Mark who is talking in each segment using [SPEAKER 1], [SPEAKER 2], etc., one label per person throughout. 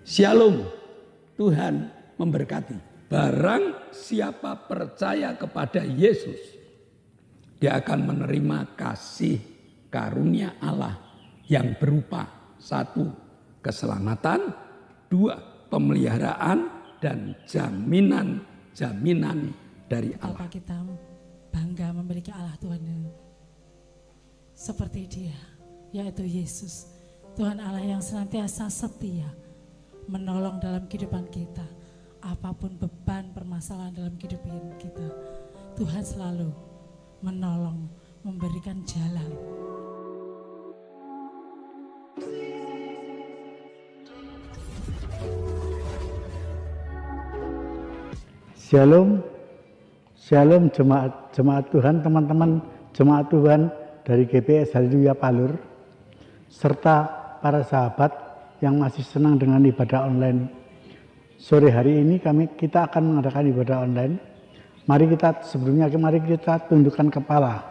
[SPEAKER 1] Shalom, Tuhan memberkati. Barang siapa percaya kepada Yesus, dia akan menerima kasih karunia Allah yang berupa 1. Keselamatan, 2. Pemeliharaan, dan jaminan dari Allah.
[SPEAKER 2] Betapa kita bangga memiliki Allah Tuhan seperti Dia, yaitu Yesus. Tuhan Allah yang senantiasa setia menolong dalam kehidupan kita. Apapun beban permasalahan dalam kehidupan kita, Tuhan selalu menolong, memberikan jalan.
[SPEAKER 3] Shalom, shalom jemaat Tuhan, teman-teman jemaat Tuhan dari GBS Haleluya Palur, serta para sahabat yang masih senang dengan ibadah online. Sore hari ini kita akan mengadakan ibadah online. Mari kita tundukkan kepala.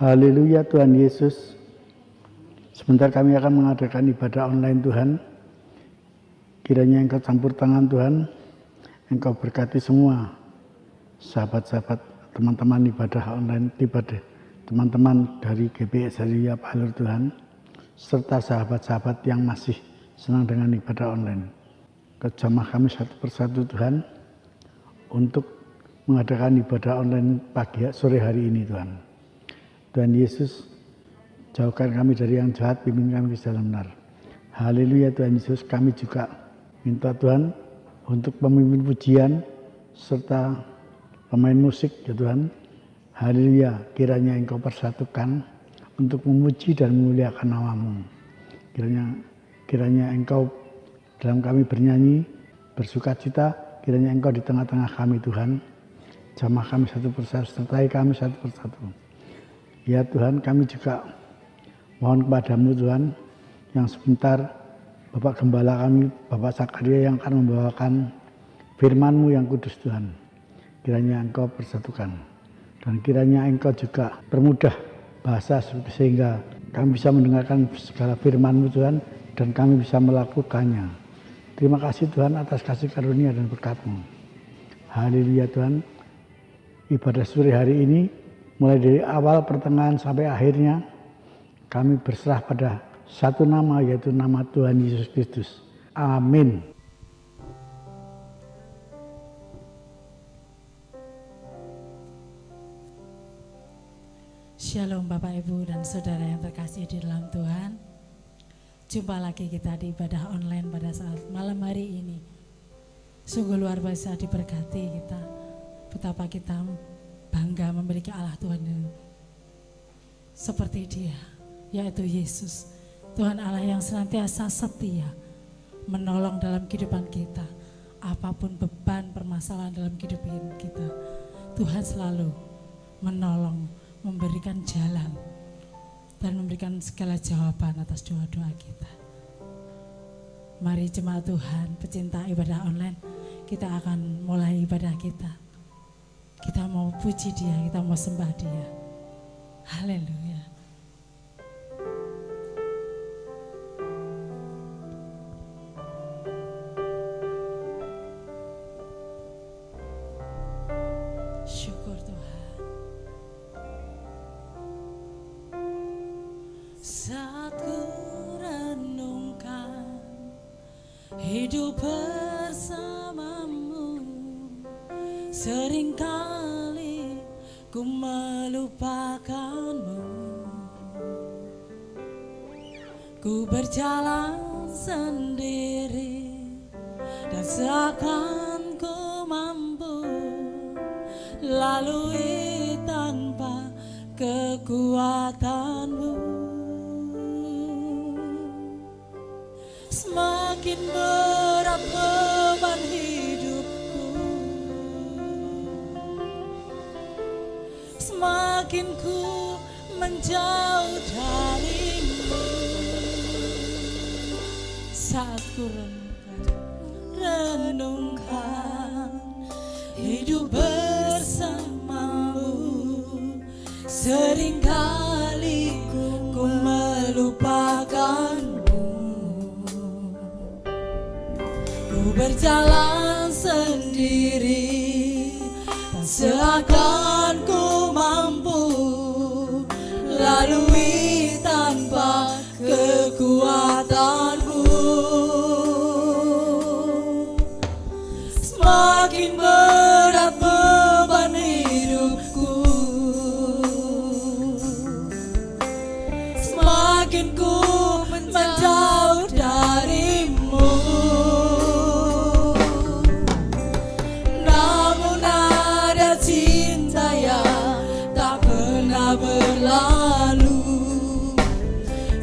[SPEAKER 3] Haleluya Tuhan Yesus. Sebentar kami akan mengadakan ibadah online Tuhan. Kiranya Engkau campur tangan Tuhan. Engkau berkati semua sahabat-sahabat, teman-teman ibadah online, teman-teman dari GBS Haleluya Palur Tuhan, serta sahabat-sahabat yang masih senang dengan ibadah online. Kejamah kami satu persatu Tuhan untuk mengadakan ibadah online sore hari ini Tuhan. Tuhan Yesus, jauhkan kami dari yang jahat, pimpin kami ke jalan benar. Haleluya Tuhan Yesus, kami juga minta Tuhan untuk pemimpin pujian serta pemain musik ya Tuhan. Haleluya, kiranya Engkau persatukan untuk memuji dan memuliakan nama-Mu. Kiranya Engkau dalam kami bernyanyi, bersukacita, kiranya Engkau di tengah-tengah kami Tuhan. Jamah kami satu persatu, sertai kami satu persatu. Ya Tuhan, kami juga mohon kepada-Mu Tuhan, yang sebentar Bapak Gembala kami, Bapak Sakaria yang akan membawakan firman-Mu yang kudus Tuhan. Kiranya Engkau persatukan. Dan kiranya Engkau juga permudah bahasa sehingga kami bisa mendengarkan segala firman-Mu Tuhan dan kami bisa melakukannya. Terima kasih Tuhan atas kasih karunia dan berkat-Mu. Haleluya Tuhan. Ibadah sore hari ini mulai dari awal pertengahan sampai akhirnya kami berserah pada satu nama, yaitu nama Tuhan Yesus Kristus. Amin.
[SPEAKER 2] Shalom Bapak Ibu dan Saudara yang terkasih di dalam Tuhan. Jumpa lagi kita di ibadah online pada saat malam hari ini. Sungguh luar biasa diberkati kita. Betapa kita bangga memiliki Allah Tuhan seperti Dia, yaitu Yesus. Tuhan Allah yang senantiasa setia menolong dalam kehidupan kita. Apapun beban permasalahan dalam kehidupan kita, Tuhan selalu menolong, memberikan jalan dan memberikan segala jawaban atas doa-doa kita. Mari jemaat Tuhan, pecinta ibadah online, kita akan mulai ibadah kita. Kita mau puji Dia, kita mau sembah Dia. Haleluya. Syukur Tuhan. Saat ku renungkan hidup bersamamu, seringkali ku melupakanmu. Ku berjalan sendiri dan seakan ku mampu lalui tanpa kekuatanmu. Semakin berat beban hidupku, semakin ku menjauh darimu. Saat ku renungkan hidup bersamamu, seringkali ku melupakanmu. Ku berjalan sendiri, tak seakan ku mampu lalui tanpa kekuatanmu. Semakin berat beban hidupku, semakin ku menjauh darimu. Namun ada cinta yang tak pernah berlalu,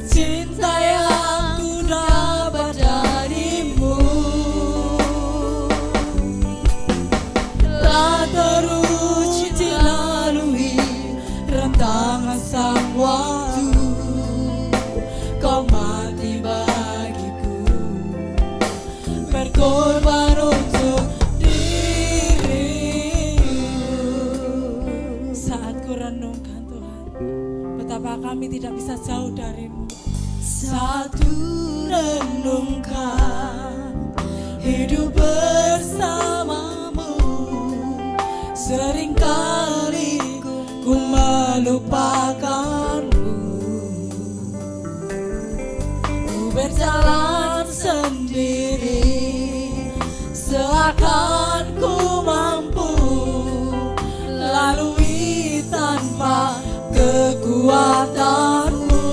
[SPEAKER 2] cinta yang ku dapat darimu. Telah teruji dilalui rentangan sang waktu, kau mati bagiku, berkorban untuk dirimu. Saat ku renungkan Tuhan, betapa kami tidak bisa jauh darimu. Saat ku renungkan hidup bersamamu, seringkali ku melupakanmu. Ku berjalan sendiri, seakan ku mampu lalui tanpa kekuatanmu.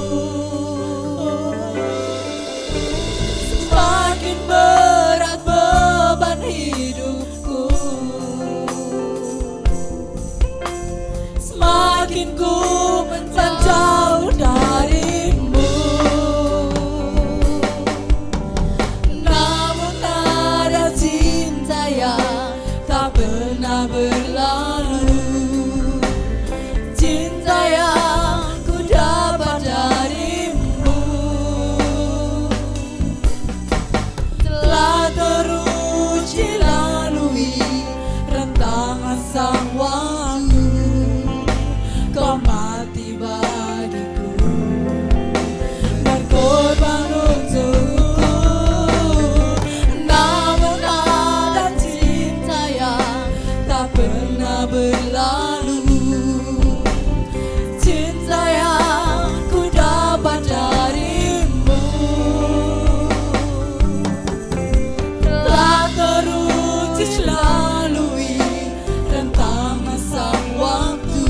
[SPEAKER 2] Semakin berat beban hidupku, semakin ku menjauh darimu. Namun ada cinta yang tak pernah berlalu, cinta yang ku dapat darimu. Telah teruji lalui rentangan sang waktu, kau mati bagiku, berkorban untukku. Namun ada cinta yang tak pernah berlalu, cinta yang ku dapat darimu. Telah teruji lalui rentangan sang waktu,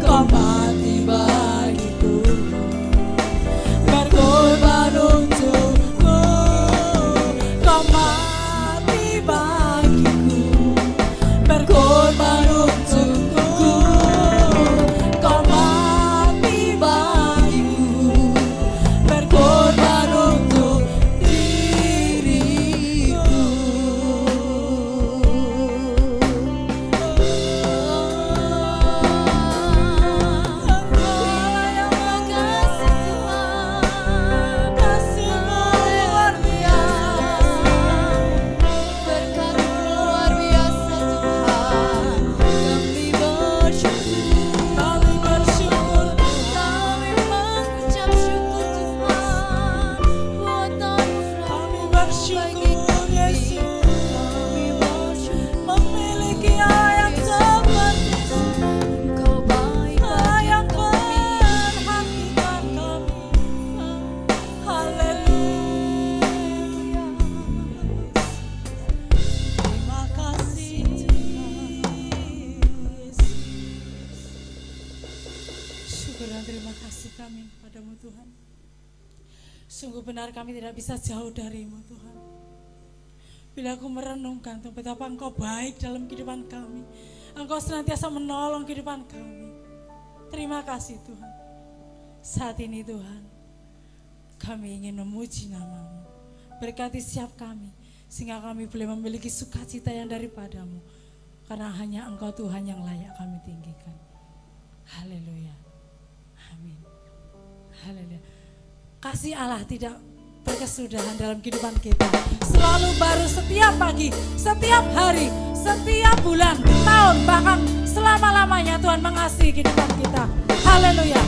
[SPEAKER 2] kau mati bagiku, berkorban untukku. Kau mati bagiku, berkorban untukku. Kau mati bagiku, berkorban untuk diriku. Allah yang makasih Tuhan, kasih-Mu luar biasa, berkat-Mu luar biasa Tuhan. Kami bersyukur, kami bersyukur, kami mengucap syukur Tuhan buat anugerah-Mu bagi kami. Kami bersyukur memiliki Allah yang seperti Engkau baik, Allah yang perhatikan kami. Haleluya. Terima kasih Yesus. Syukur dan terima kasih kami kepadamu Tuhan. Sungguh benar kami tidak bisa jauh darimu Tuhan. Bila aku merenungkan Tuhan, betapa Engkau baik dalam kehidupan kami, Engkau senantiasa menolong kehidupan kami. Terima kasih Tuhan. Saat ini Tuhan, kami ingin memuji nama-Mu. Berkati setiap kami, sehingga kami boleh memiliki sukacita yang daripadamu, karena hanya Engkau Tuhan yang layak kami tinggikan. Haleluya. Amin. Haleluya. Kasih Allah tidak berkesudahan dalam kehidupan kita, selalu baru setiap pagi, setiap hari, setiap bulan, tahun, bahkan selama-lamanya Tuhan mengasihi kehidupan kita. Haleluya.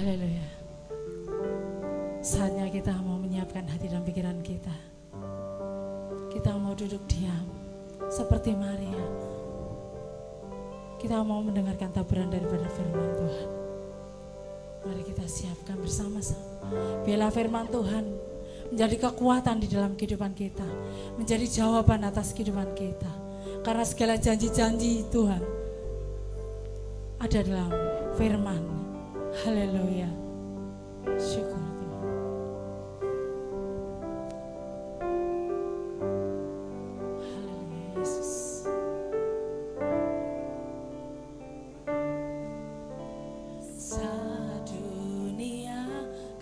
[SPEAKER 2] Haleluya. Saatnya kita mau menyiapkan hati dan pikiran kita. Kita mau duduk diam seperti Maria. Kita mau mendengarkan taburan daripada firman Tuhan. Mari kita siapkan bersama-sama. Biarlah firman Tuhan menjadi kekuatan di dalam kehidupan kita, menjadi jawaban atas kehidupan kita. Karena segala janji-janji Tuhan ada dalam firman. Haleluya. Syukur Tuhan. Haleluya Yesus. Sedunia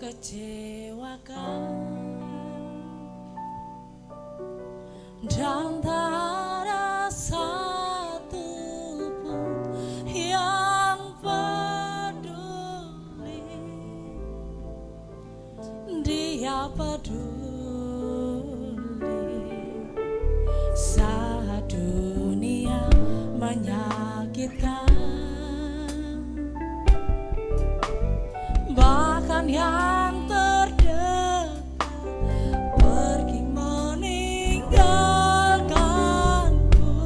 [SPEAKER 2] kecewakan dan tak ada satu pun yang peduli. Dia peduli. Saat dunia menyakitkan, bahkan yang terdekat pergi meninggalkanku,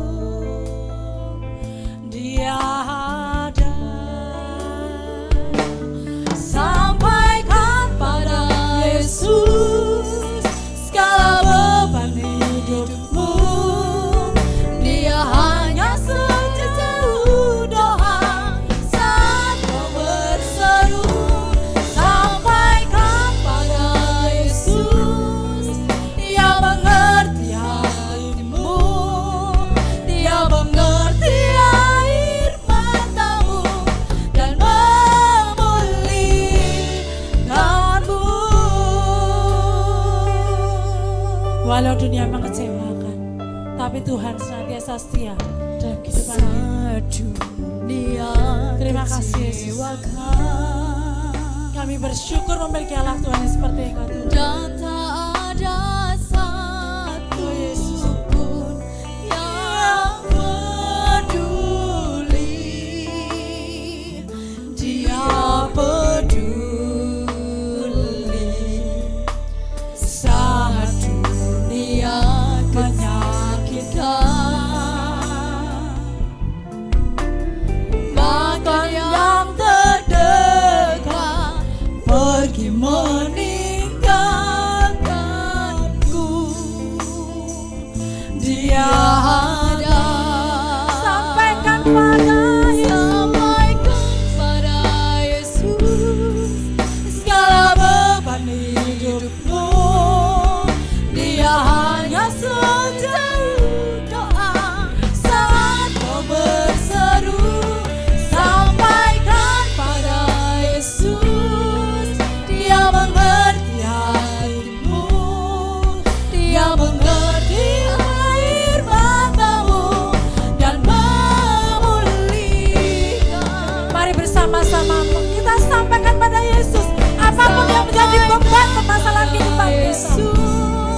[SPEAKER 2] Dia ada. Sampaikan pada Yesus segala beban hidupmu. Dia hanya sejauh doa saat kau berseru. Sampaikan pada Yesus, Dia mengerti hatimu. Dia mengerti air matamu dan memulihkanmu. Walau dunia mengecewakan, tapi Tuhan senantiasa setia dalam kehidupan dunia. Terima kasih Yesus. Kami bersyukur memiliki Allah Tuhan yang seperti Engkau Tuhan. Dan tak ada satu Yesus pun yang peduli. Dia peduli. Saat dunia menyakitkan, bahkan yang terdekat pergi meninggalkanku, Dia ada. Sampaikan pada Yesus segala beban hidupmu. Dia hanya sejauh doa saat kau berseru. Sampaikan pada Yesus, Dia mengerti hatimu. Dia mengerti air matamu dan memulihkan. Mari bersama-sama kita sampaikan pada Yesus apapun yang menjadi beban permasalahan kehidupan kita.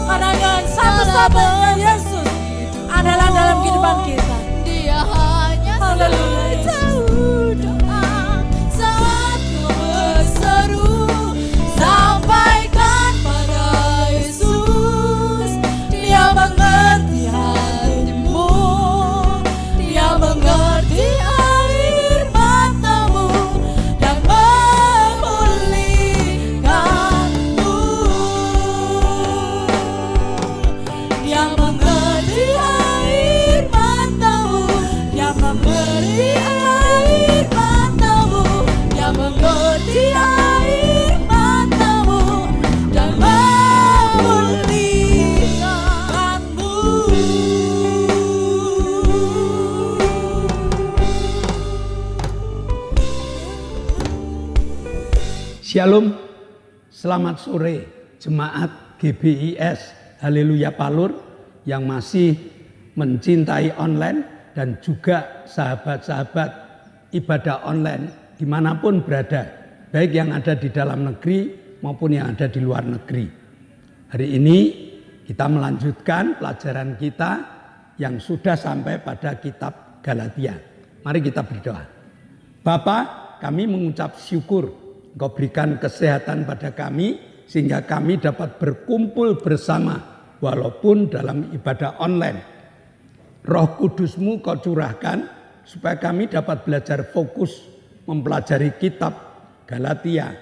[SPEAKER 2] Karena yang satu-satunya Yesus adalah dalam kehidupan kita. Dia hanya sejauh doa saat kau berseru. Sampaikan pada Yesus, Dia mengerti hatimu. Dia mengerti air matamu dan memulihkanmu. Dia mengerti air matamu. Dia mengerti air matamu. Dia mengerti air matamu dan memulihkanmu.
[SPEAKER 1] Shalom, selamat sore jemaat GBIS Haleluya Palur yang masih mencintai online dan juga sahabat-sahabat ibadah online dimanapun berada, baik yang ada di dalam negeri maupun yang ada di luar negeri. Hari ini kita melanjutkan pelajaran kita yang sudah sampai pada kitab Galatia. Mari kita berdoa. Bapa, kami mengucap syukur Engkau berikan kesehatan pada kami sehingga kami dapat berkumpul bersama walaupun dalam ibadah online. Roh Kudus-Mu Kau curahkan supaya kami dapat belajar fokus mempelajari kitab Galatia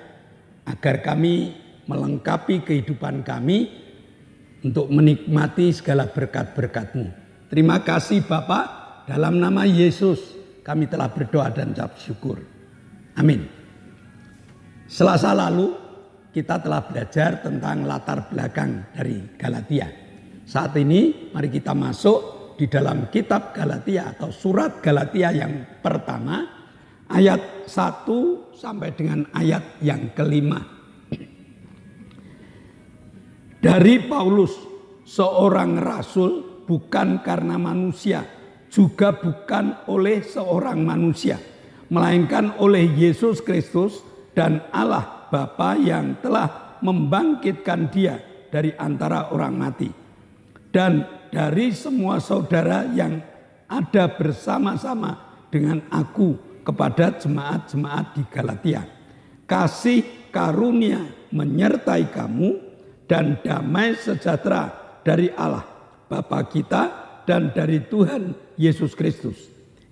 [SPEAKER 1] agar kami melengkapi kehidupan kami untuk menikmati segala berkat-berkat-Mu. Terima kasih Bapa, dalam nama Yesus kami telah berdoa dan ucap syukur. Amin. Selasa lalu kita telah belajar tentang latar belakang dari Galatia. Saat ini mari kita masuk di dalam kitab Galatia atau surat Galatia yang pertama, ayat 1 sampai dengan ayat yang kelima. Dari Paulus, seorang rasul bukan karena manusia, juga bukan oleh seorang manusia, melainkan oleh Yesus Kristus dan Allah Bapa yang telah membangkitkan Dia dari antara orang mati. Dan dari semua saudara yang ada bersama-sama dengan aku kepada jemaat-jemaat di Galatia. Kasih karunia menyertai kamu dan damai sejahtera dari Allah Bapa kita dan dari Tuhan Yesus Kristus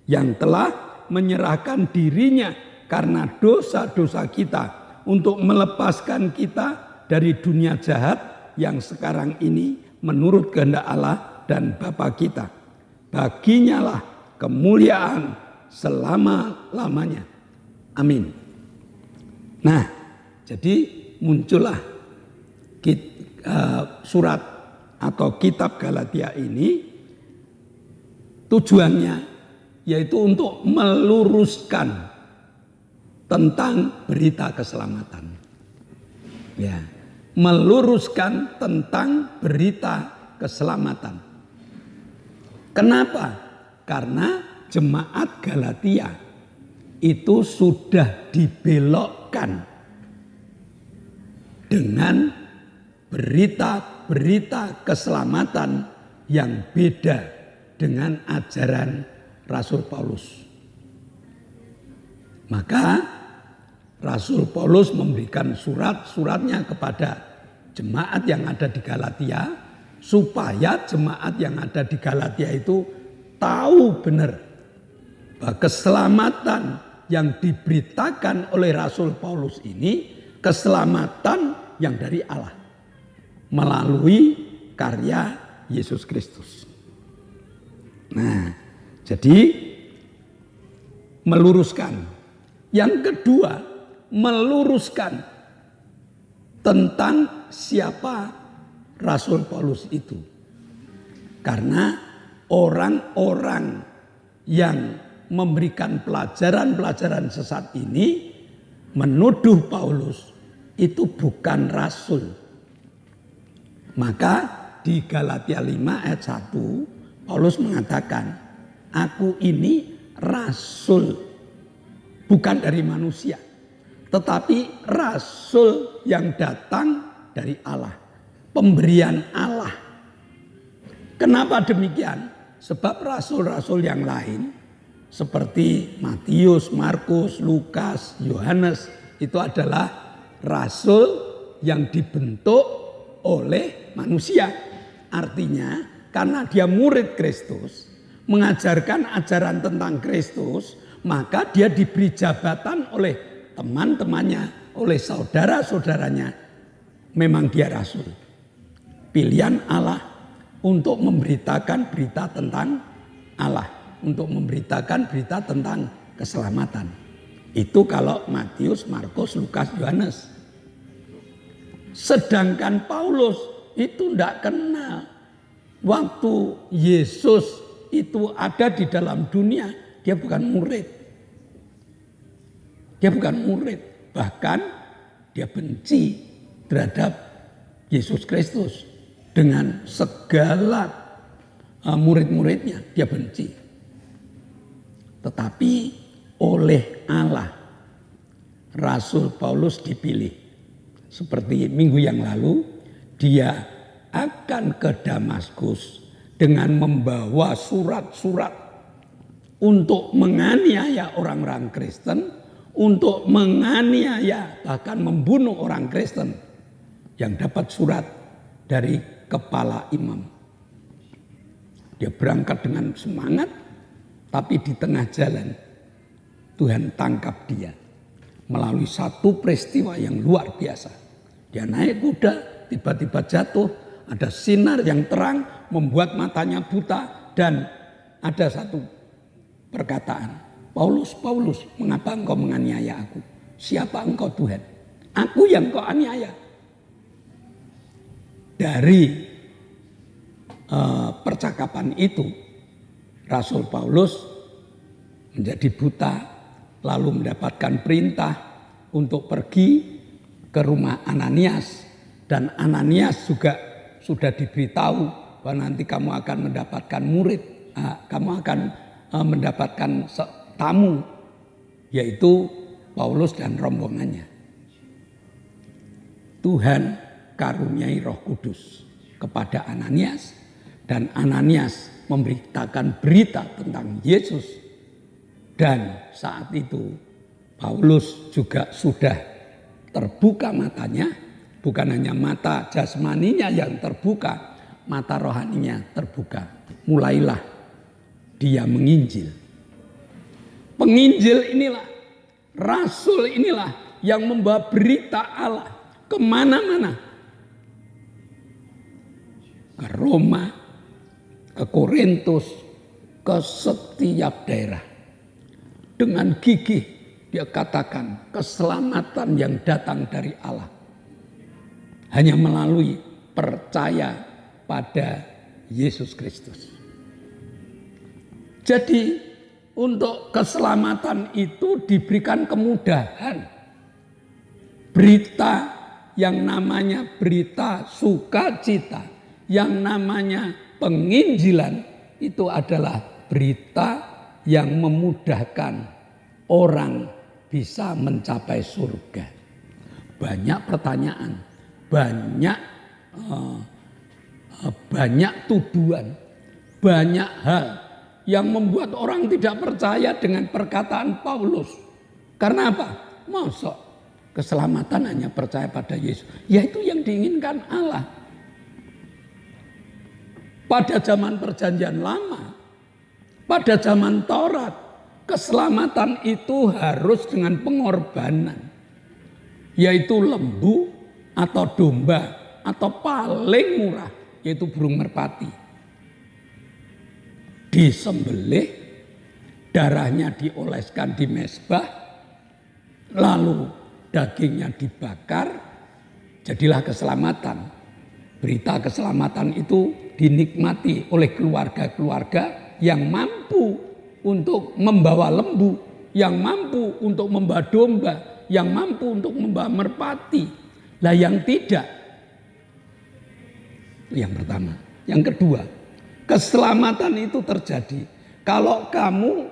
[SPEAKER 1] yang telah menyerahkan dirinya karena dosa-dosa kita untuk melepaskan kita dari dunia jahat yang sekarang ini menurut kehendak Allah dan Bapa kita. Baginya lah kemuliaan selama-lamanya. Amin. Nah, jadi muncullah surat atau kitab Galatia ini tujuannya yaitu untuk meluruskan tentang berita keselamatan. Ya, meluruskan tentang berita keselamatan. Kenapa? Karena jemaat Galatia itu sudah dibelokkan dengan berita-berita keselamatan yang beda dengan ajaran Rasul Paulus. Maka Rasul Paulus memberikan surat-suratnya kepada jemaat yang ada di Galatia supaya jemaat yang ada di Galatia itu tahu benar bahwa keselamatan yang diberitakan oleh Rasul Paulus ini keselamatan yang dari Allah melalui karya Yesus Kristus. Nah, jadi meluruskan. Yang kedua, meluruskan tentang siapa Rasul Paulus itu. Karena orang-orang yang memberikan pelajaran-pelajaran sesat ini menuduh Paulus itu bukan rasul. Maka di Galatia 5 ayat 1 Paulus mengatakan, aku ini rasul bukan dari manusia, tetapi rasul yang datang dari Allah, pemberian Allah. Kenapa demikian? Sebab rasul-rasul yang lain seperti Matius, Markus, Lukas, Yohanes itu adalah rasul yang dibentuk oleh manusia. Artinya karena dia murid Kristus, mengajarkan ajaran tentang Kristus, maka dia diberi jabatan oleh teman-temannya, oleh saudara-saudaranya. Memang dia rasul. Pilihan Allah untuk memberitakan berita tentang Allah, untuk memberitakan berita tentang keselamatan. Itu kalau Matius, Markus, Lukas, Yohanes. Sedangkan Paulus itu tidak kenal. Waktu Yesus itu ada di dalam dunia, dia bukan murid. Dia bukan murid. Bahkan dia benci terhadap Yesus Kristus. Dengan segala murid-muridnya dia benci. Tetapi oleh Allah Rasul Paulus dipilih. Seperti minggu yang lalu dia akan ke Damaskus dengan membawa surat-surat untuk menganiaya orang-orang Kristen, untuk menganiaya bahkan membunuh orang Kristen yang dapat surat dari kepala imam. Dia berangkat dengan semangat, tapi di tengah jalan Tuhan tangkap dia melalui satu peristiwa yang luar biasa. Dia naik kuda, tiba-tiba jatuh, ada sinar yang terang membuat matanya buta, dan ada satu perkataan, Paulus, Paulus, mengapa engkau menganiaya aku? Siapa engkau Tuhan? Aku yang kau aniaya. Dari percakapan itu, Rasul Paulus menjadi buta, lalu mendapatkan perintah untuk pergi ke rumah Ananias. Dan Ananias juga sudah diberitahu bahwa nanti kamu akan mendapatkan murid, kamu akan mendapatkan tamu, yaitu Paulus dan rombongannya. Tuhan karuniai Roh Kudus kepada Ananias, dan Ananias memberitakan berita tentang Yesus. Dan saat itu Paulus juga sudah terbuka matanya, bukan hanya mata jasmaninya yang terbuka, mata rohaninya terbuka. Mulailah dia menginjil. Penginjil inilah, rasul inilah yang membawa berita Allah kemana-mana. Ke Roma, ke Korintus, ke setiap daerah. Dengan gigih dia katakan keselamatan yang datang dari Allah hanya melalui percaya pada Yesus Kristus. Jadi untuk keselamatan itu diberikan kemudahan. Berita yang namanya berita sukacita, yang namanya penginjilan, itu adalah berita yang memudahkan orang bisa mencapai surga. Banyak pertanyaan, banyak tuduhan, banyak hal yang membuat orang tidak percaya dengan perkataan Paulus. Karena apa? Masa keselamatan hanya percaya pada Yesus? Ya itu yang diinginkan Allah. Pada zaman perjanjian lama, pada zaman Taurat, keselamatan itu harus dengan pengorbanan. Yaitu lembu atau domba atau paling murah, yaitu burung merpati. Disembelih, darahnya dioleskan di mezbah, lalu dagingnya dibakar, jadilah keselamatan. Berita keselamatan itu dinikmati oleh keluarga-keluarga yang mampu untuk membawa lembu, yang mampu untuk membawa domba, yang mampu untuk membawa merpati. Lah yang tidak, yang pertama. Yang kedua, keselamatan itu terjadi kalau kamu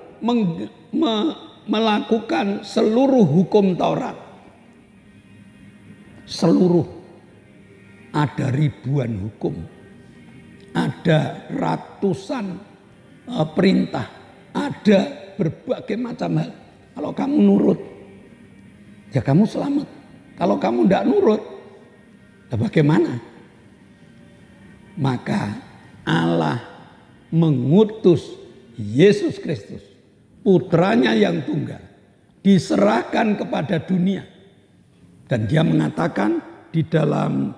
[SPEAKER 1] melakukan seluruh hukum Taurat. Seluruh. Ada ribuan hukum. Ada ratusan perintah. Ada berbagai macam hal. Kalau kamu nurut, ya kamu selamat. Kalau kamu tidak nurut, ya bagaimana? Maka Allah mengutus Yesus Kristus, putranya yang tunggal, diserahkan kepada dunia. Dan dia mengatakan di dalam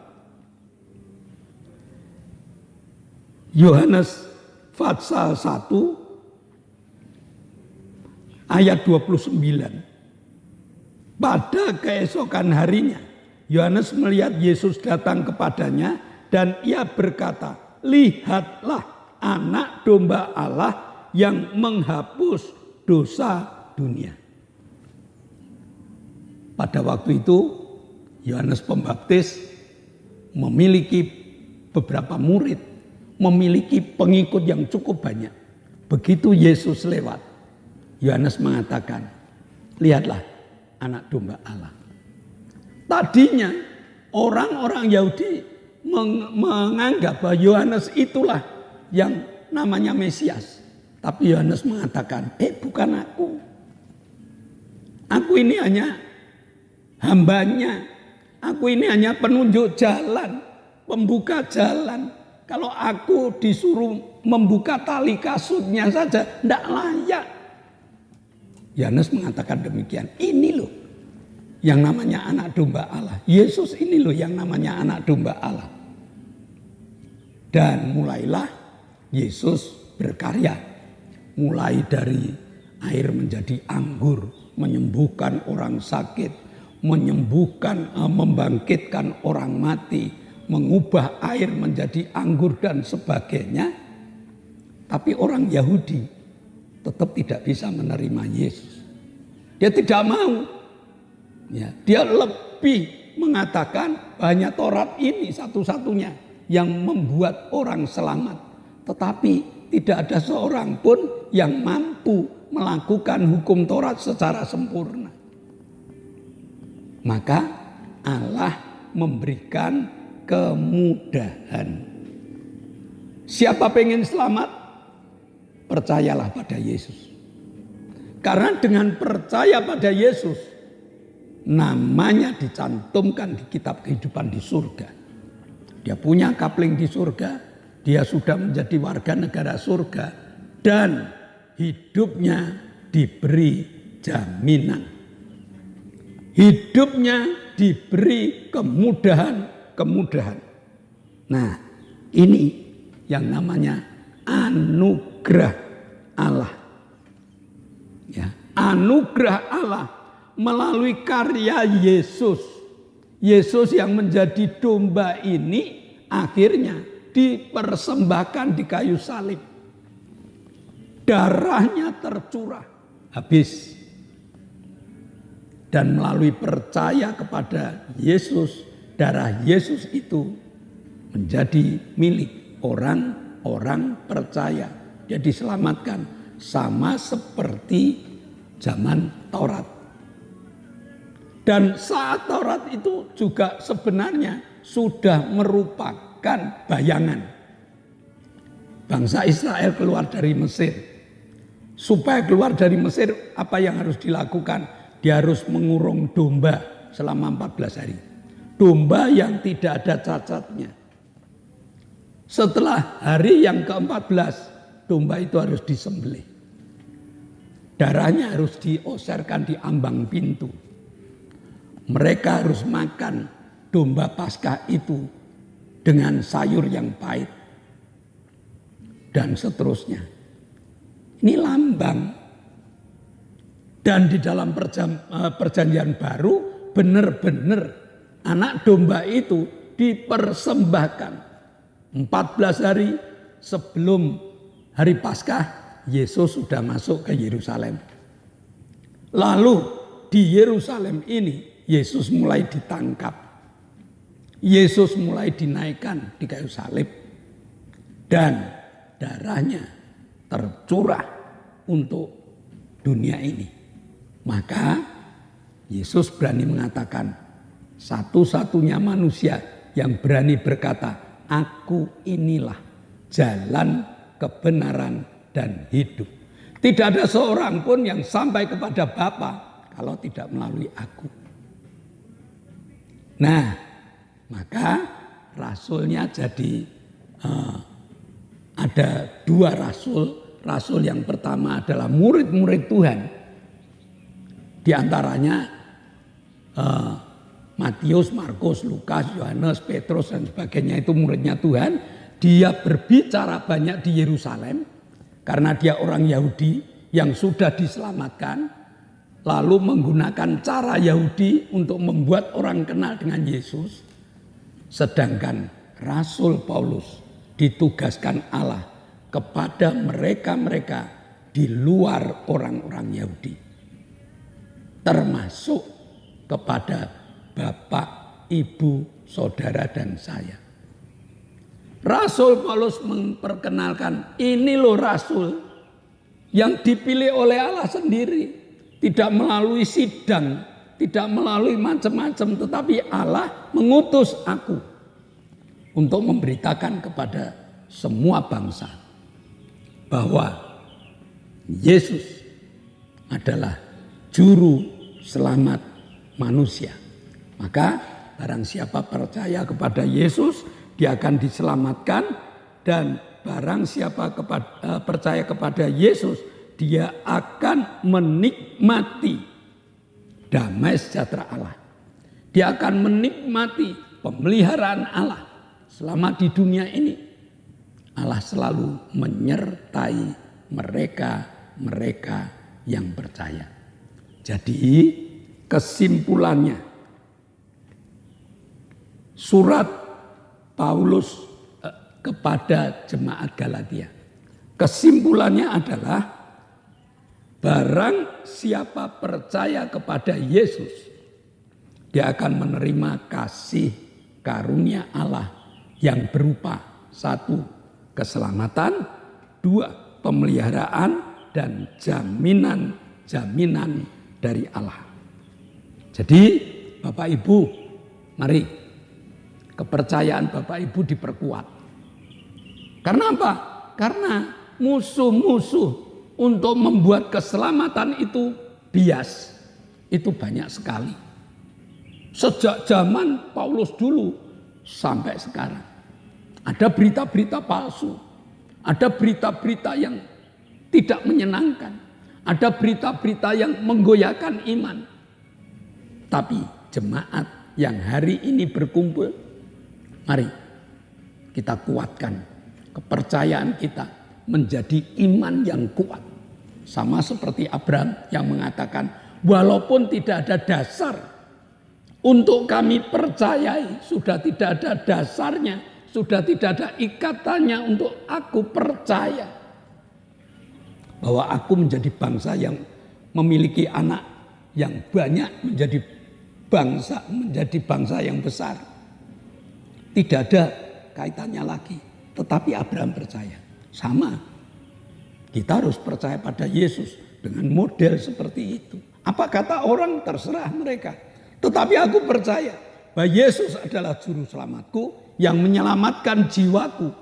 [SPEAKER 1] Yohanes pasal 1 ayat 29. Pada keesokan harinya, Yohanes melihat Yesus datang kepadanya dan ia berkata, "Lihatlah anak domba Allah yang menghapus dosa dunia." Pada waktu itu, Yohanes Pembaptis memiliki beberapa murid, memiliki pengikut yang cukup banyak. Begitu Yesus lewat, Yohanes mengatakan, "Lihatlah anak domba Allah." Tadinya orang-orang Yahudi menganggap bahwa Yohanes itulah yang namanya Mesias. Tapi Yohanes mengatakan, bukan aku. Aku ini hanya hambanya. Aku ini hanya penunjuk jalan, pembuka jalan. Kalau aku disuruh membuka tali kasutnya saja, tidak layak. Yohanes mengatakan demikian. Ini loh yang namanya anak domba Allah. Yesus ini loh yang namanya anak domba Allah. Dan mulailah Yesus berkarya. Mulai dari air menjadi anggur, menyembuhkan orang sakit, menyembuhkan, membangkitkan orang mati, mengubah air menjadi anggur dan sebagainya. Tapi orang Yahudi tetap tidak bisa menerima Yesus. Dia tidak mau. Ya, dia lebih mengatakan hanya Taurat ini satu-satunya yang membuat orang selamat. Tetapi tidak ada seorang pun yang mampu melakukan hukum Taurat secara sempurna. Maka Allah memberikan kemudahan. Siapa pengen selamat? Percayalah pada Yesus. Karena dengan percaya pada Yesus, namanya dicantumkan di kitab kehidupan di surga. Dia punya kapling di surga, dia sudah menjadi warga negara surga, dan hidupnya diberi jaminan. Hidupnya diberi kemudahan. Nah, ini yang namanya anugerah Allah. Ya, anugerah Allah melalui karya Yesus. Yesus yang menjadi domba ini akhirnya dipersembahkan di kayu salib. Darahnya tercurah habis. Dan melalui percaya kepada Yesus, darah Yesus itu menjadi milik orang-orang percaya. Dia diselamatkan sama seperti zaman Taurat. Dan saat Taurat itu juga sebenarnya sudah merupakan bayangan. Bangsa Israel keluar dari Mesir. Supaya keluar dari Mesir, apa yang harus dilakukan? Dia harus mengurung domba selama 14 hari. Domba yang tidak ada cacatnya. Setelah hari yang ke-14, domba itu harus disembelih. Darahnya harus dioserkan di ambang pintu. Mereka harus makan domba Paskah itu dengan sayur yang pahit. Dan seterusnya. Ini lambang. Dan di dalam perjanjian baru benar-benar anak domba itu dipersembahkan. 14 hari sebelum hari Paskah, Yesus sudah masuk ke Yerusalem. Lalu di Yerusalem ini Yesus mulai ditangkap. Yesus mulai dinaikkan di kayu salib. Dan darahnya tercurah untuk dunia ini. Maka Yesus berani mengatakan, satu-satunya manusia yang berani berkata, aku inilah jalan, kebenaran, dan hidup. Tidak ada seorang pun yang sampai kepada Bapa kalau tidak melalui aku. Nah, maka rasulnya jadi ada dua rasul. Rasul yang pertama adalah murid-murid Tuhan. Di antaranya Matius, Markus, Lukas, Yohanes, Petrus dan sebagainya itu muridnya Tuhan. Dia berbicara banyak di Yerusalem karena dia orang Yahudi yang sudah diselamatkan. Lalu menggunakan cara Yahudi untuk membuat orang kenal dengan Yesus. Sedangkan Rasul Paulus ditugaskan Allah kepada mereka-mereka di luar orang-orang Yahudi. Termasuk kepada bapak, ibu, saudara dan saya. Rasul Paulus memperkenalkan, ini loh rasul yang dipilih oleh Allah sendiri. Tidak melalui sidang, tidak melalui macam-macam, tetapi Allah mengutus aku untuk memberitakan kepada semua bangsa bahwa Yesus adalah juru selamat manusia. Maka barang siapa percaya kepada Yesus, dia akan diselamatkan, dan barang siapa percaya kepada Yesus, dia akan menikmati damai sejahtera Allah. Dia akan menikmati pemeliharaan Allah selama di dunia ini. Allah selalu menyertai mereka yang percaya. Jadi kesimpulannya, surat Paulus kepada jemaat Galatia, kesimpulannya adalah barang siapa percaya kepada Yesus, dia akan menerima kasih karunia Allah yang berupa 1, keselamatan, 2, pemeliharaan, dan jaminan dari Allah. Jadi Bapak Ibu, mari kepercayaan Bapak Ibu diperkuat. Karena apa? Karena musuh-musuh untuk membuat keselamatan itu bias. Itu banyak sekali. Sejak zaman Paulus dulu sampai sekarang. Ada berita-berita palsu. Ada berita-berita yang tidak menyenangkan. Ada berita-berita yang menggoyahkan iman. Tapi jemaat yang hari ini berkumpul, mari kita kuatkan kepercayaan kita menjadi iman yang kuat. Sama seperti Abraham yang mengatakan, walaupun tidak ada dasar untuk kami percayai, sudah tidak ada dasarnya, sudah tidak ada ikatannya untuk aku percaya bahwa aku menjadi bangsa yang memiliki anak yang banyak, menjadi bangsa yang besar. Tidak ada kaitannya lagi. Tetapi Abraham percaya. Sama. Kita harus percaya pada Yesus dengan model seperti itu. Apa kata orang terserah mereka. Tetapi aku percaya bahwa Yesus adalah juru selamatku yang menyelamatkan jiwaku,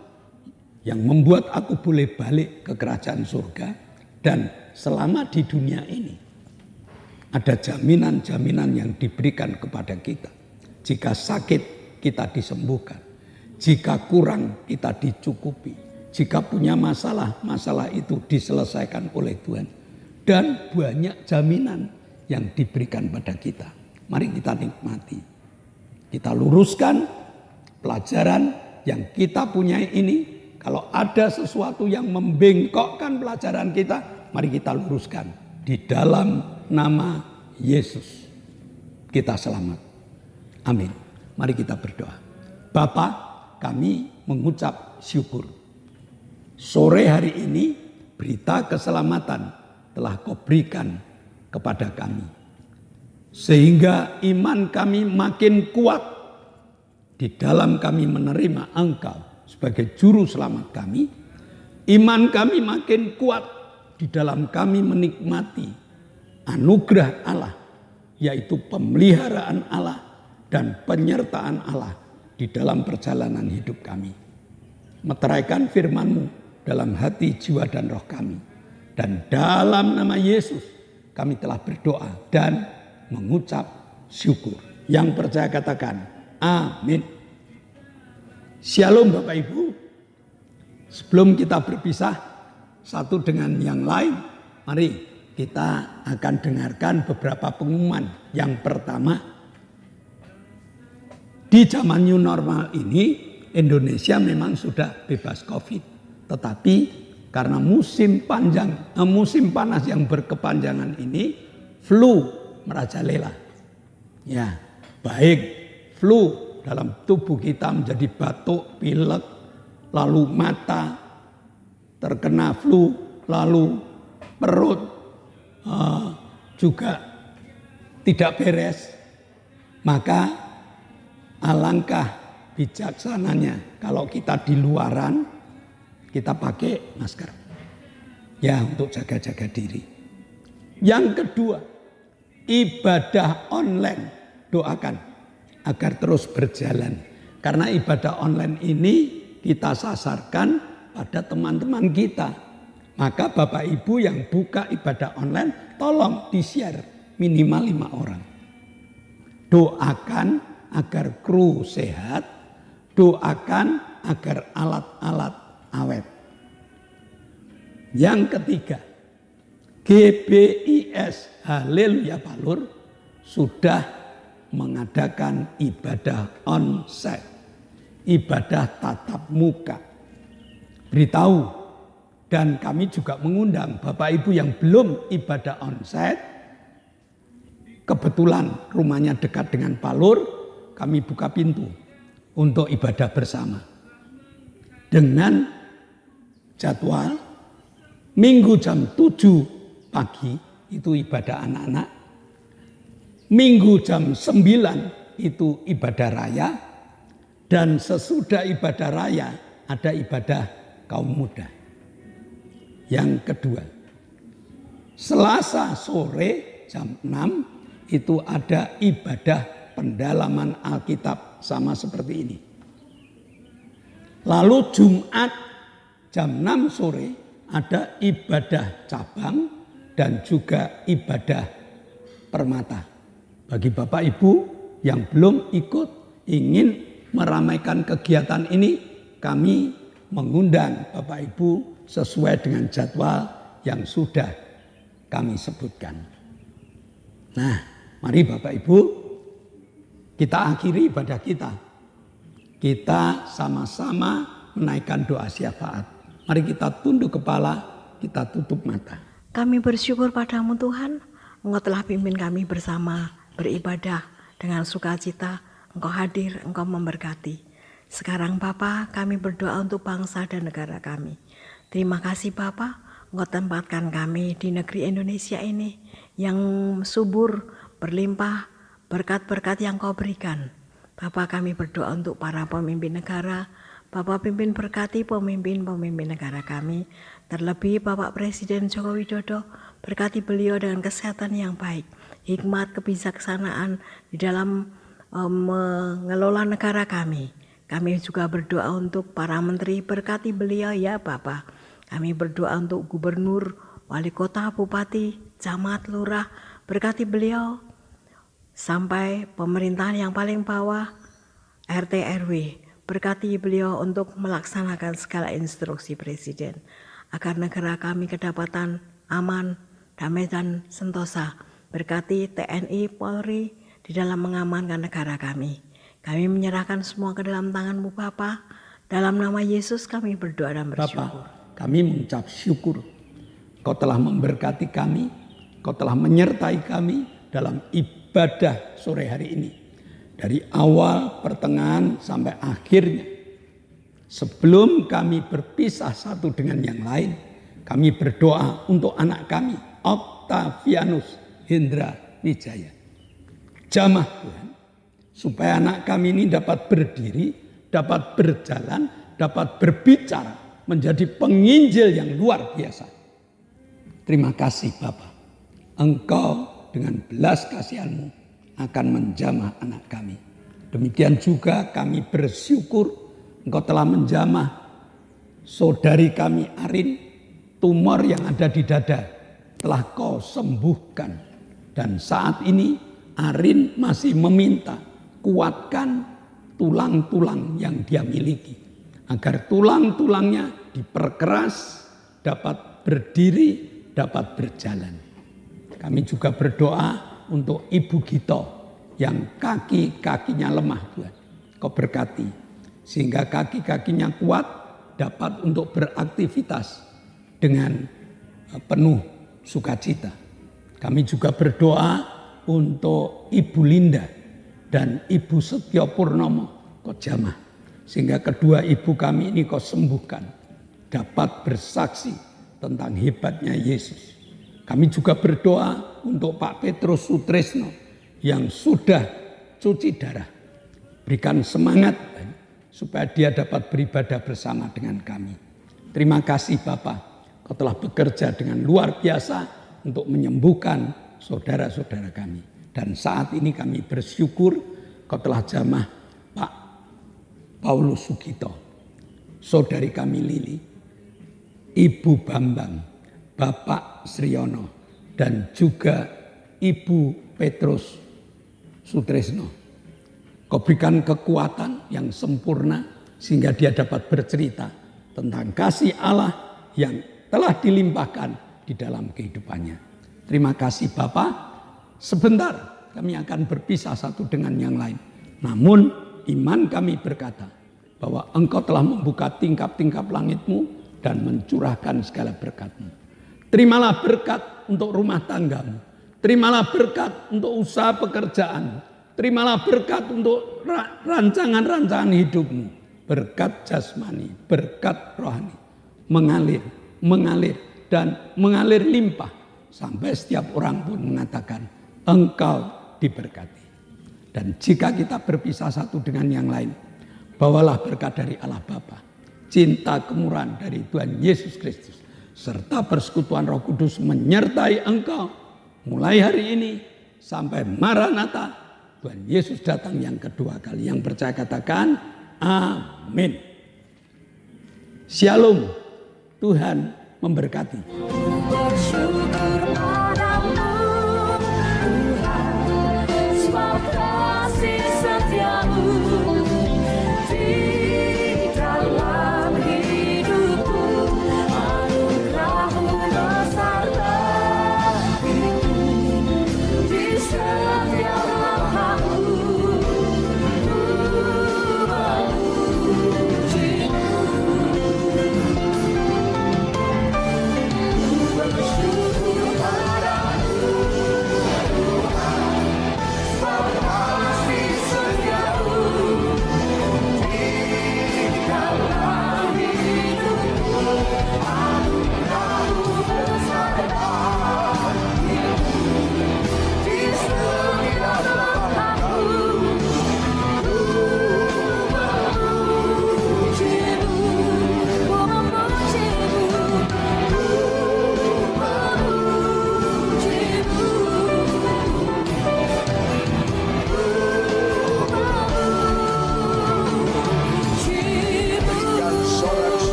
[SPEAKER 1] yang membuat aku boleh balik ke kerajaan surga, dan selama di dunia ini ada jaminan-jaminan yang diberikan kepada kita. Jika sakit kita disembuhkan, jika kurang kita dicukupi, jika punya masalah itu diselesaikan oleh Tuhan, dan banyak jaminan yang diberikan pada kita. Mari kita nikmati, kita luruskan pelajaran yang kita punya ini. Kalau ada sesuatu yang membengkokkan pelajaran kita, mari kita luruskan. Di dalam nama Yesus kita selamat. Amin. Mari kita berdoa. Bapa, kami mengucap syukur. Sore hari ini berita keselamatan telah Kau berikan kepada kami. Sehingga iman kami makin kuat di dalam kami menerima Engkau sebagai juru selamat kami. Iman kami makin kuat di dalam kami menikmati anugerah Allah, yaitu pemeliharaan Allah dan penyertaan Allah di dalam perjalanan hidup kami. Meteraikan firman-Mu dalam hati, jiwa, dan roh kami. Dan dalam nama Yesus kami telah berdoa dan mengucap syukur. Yang percaya katakan amin. Shalom Bapak Ibu. Sebelum kita berpisah satu dengan yang lain, mari kita akan dengarkan beberapa pengumuman. Yang pertama, di zaman new normal ini Indonesia memang sudah bebas COVID. Tetapi karena musim panas yang berkepanjangan ini, flu merajalela. Ya, baik flu dalam tubuh kita menjadi batuk, pilek, lalu mata terkena flu, lalu perut juga tidak beres. Maka alangkah bijaksananya kalau kita di luaran, kita pakai masker. Ya, untuk jaga-jaga diri. Yang kedua, ibadah online, doakan agar terus berjalan. Karena ibadah online ini kita sasarkan pada teman-teman kita. Maka Bapak Ibu yang buka ibadah online, tolong di-share minimal 5 orang. Doakan agar kru sehat, doakan agar alat-alat awet. Yang ketiga, GBIS Haleluya Palur sudah mengadakan ibadah onsite, ibadah tatap muka. Beritahu, dan kami juga mengundang Bapak Ibu yang belum ibadah onsite, kebetulan rumahnya dekat dengan Palur, kami buka pintu untuk ibadah bersama. Dengan jadwal Minggu jam 7 pagi itu ibadah anak-anak, Minggu jam 9 itu ibadah raya, dan sesudah ibadah raya ada ibadah kaum muda. Yang kedua, Selasa sore jam 6 itu ada ibadah pendalaman Alkitab sama seperti ini. Lalu Jumat jam 6 sore ada ibadah cabang dan juga ibadah permata. Bagi Bapak Ibu yang belum ikut ingin meramaikan kegiatan ini, kami mengundang Bapak Ibu sesuai dengan jadwal yang sudah kami sebutkan. Nah, mari Bapak Ibu kita akhiri ibadah kita. Kita sama-sama menaikkan doa syafaat. Mari kita tunduk kepala, kita tutup mata.
[SPEAKER 4] Kami bersyukur padamu Tuhan, Engkau telah pimpin kami bersama beribadah dengan sukacita. Engkau hadir, Engkau memberkati. Sekarang Bapa, kami berdoa untuk bangsa dan negara kami. Terima kasih Bapa, Engkau tempatkan kami di negeri Indonesia ini yang subur, berlimpah, berkat-berkat yang Kau berikan. Bapa, kami berdoa untuk para pemimpin negara. Bapak pimpin berkati pemimpin-pemimpin negara kami. Terlebih Bapak Presiden Joko Widodo, berkati beliau dengan kesehatan yang baik, hikmat, kebijaksanaan di dalam mengelola negara kami. Kami juga berdoa untuk para menteri, berkati beliau ya Bapak. Kami berdoa untuk gubernur, wali kota, bupati, camat, lurah, berkati beliau sampai pemerintahan yang paling bawah, RT RW. Berkati beliau untuk melaksanakan segala instruksi Presiden agar negara kami kedapatan aman, damai dan sentosa. Berkati TNI, Polri di dalam mengamankan negara kami. Kami menyerahkan semua ke dalam tangan-Mu Bapa. Dalam nama Yesus kami berdoa dan bersyukur.
[SPEAKER 1] Bapa, kami mengucap syukur. Kau telah memberkati kami, Kau telah menyertai kami dalam ibadah sore hari ini. Dari awal, pertengahan, sampai akhirnya. Sebelum kami berpisah satu dengan yang lain, kami berdoa untuk anak kami, Octavianus Hendra Wijaya. Jamah Tuhan, supaya anak kami ini dapat berdiri, dapat berjalan, dapat berbicara, menjadi penginjil yang luar biasa. Terima kasih Bapa. Engkau dengan belas kasihan-Mu akan menjamah anak kami. Demikian juga kami bersyukur Engkau telah menjamah saudari kami Arin, tumor yang ada di dada telah Kau sembuhkan. Dan saat ini Arin masih meminta kuatkan tulang-tulang yang dia miliki, agar tulang-tulangnya diperkeras, dapat berdiri, dapat berjalan. Kami juga berdoa untuk Ibu Gito yang kaki-kakinya lemah Tuhan. Kau berkati sehingga kaki-kakinya kuat, dapat untuk beraktivitas dengan penuh sukacita. Kami juga berdoa untuk Ibu Linda dan Ibu Setyo Purnomo. Kau jamah sehingga kedua ibu kami ini Kau sembuhkan, dapat bersaksi tentang hebatnya Yesus. Kami juga berdoa untuk Pak Petrus Sutresno yang sudah cuci darah. Berikan semangat supaya dia dapat beribadah bersama dengan kami. Terima kasih Bapa, Kau telah bekerja dengan luar biasa untuk menyembuhkan saudara-saudara kami. Dan saat ini kami bersyukur Kau telah jamah Pak Paulus Sugito, saudari kami Lili, Ibu Bambang, Bapak Sriono, dan juga Ibu Petrus Sutrisno. Kau berikan kekuatan yang sempurna sehingga dia dapat bercerita tentang kasih Allah yang telah dilimpahkan di dalam kehidupannya. Terima kasih Bapa. Sebentar kami akan berpisah satu dengan yang lain. Namun iman kami berkata bahwa Engkau telah membuka tingkap-tingkap langit-Mu dan mencurahkan segala berkat-Mu. Terimalah berkat untuk rumah tanggamu. Terimalah berkat untuk usaha pekerjaan. Terimalah berkat untuk rancangan-rancangan hidupmu. Berkat jasmani, berkat rohani. Mengalir dan mengalir limpah. Sampai setiap orang pun mengatakan, engkau diberkati. Dan jika kita berpisah satu dengan yang lain, bawalah berkat dari Allah Bapa, cinta kemurahan dari Tuhan Yesus Kristus, serta persekutuan Roh Kudus menyertai engkau mulai hari ini sampai Maranatha, Tuhan Yesus datang yang kedua kali. Yang percaya katakan amin. Shalom. Tuhan memberkati.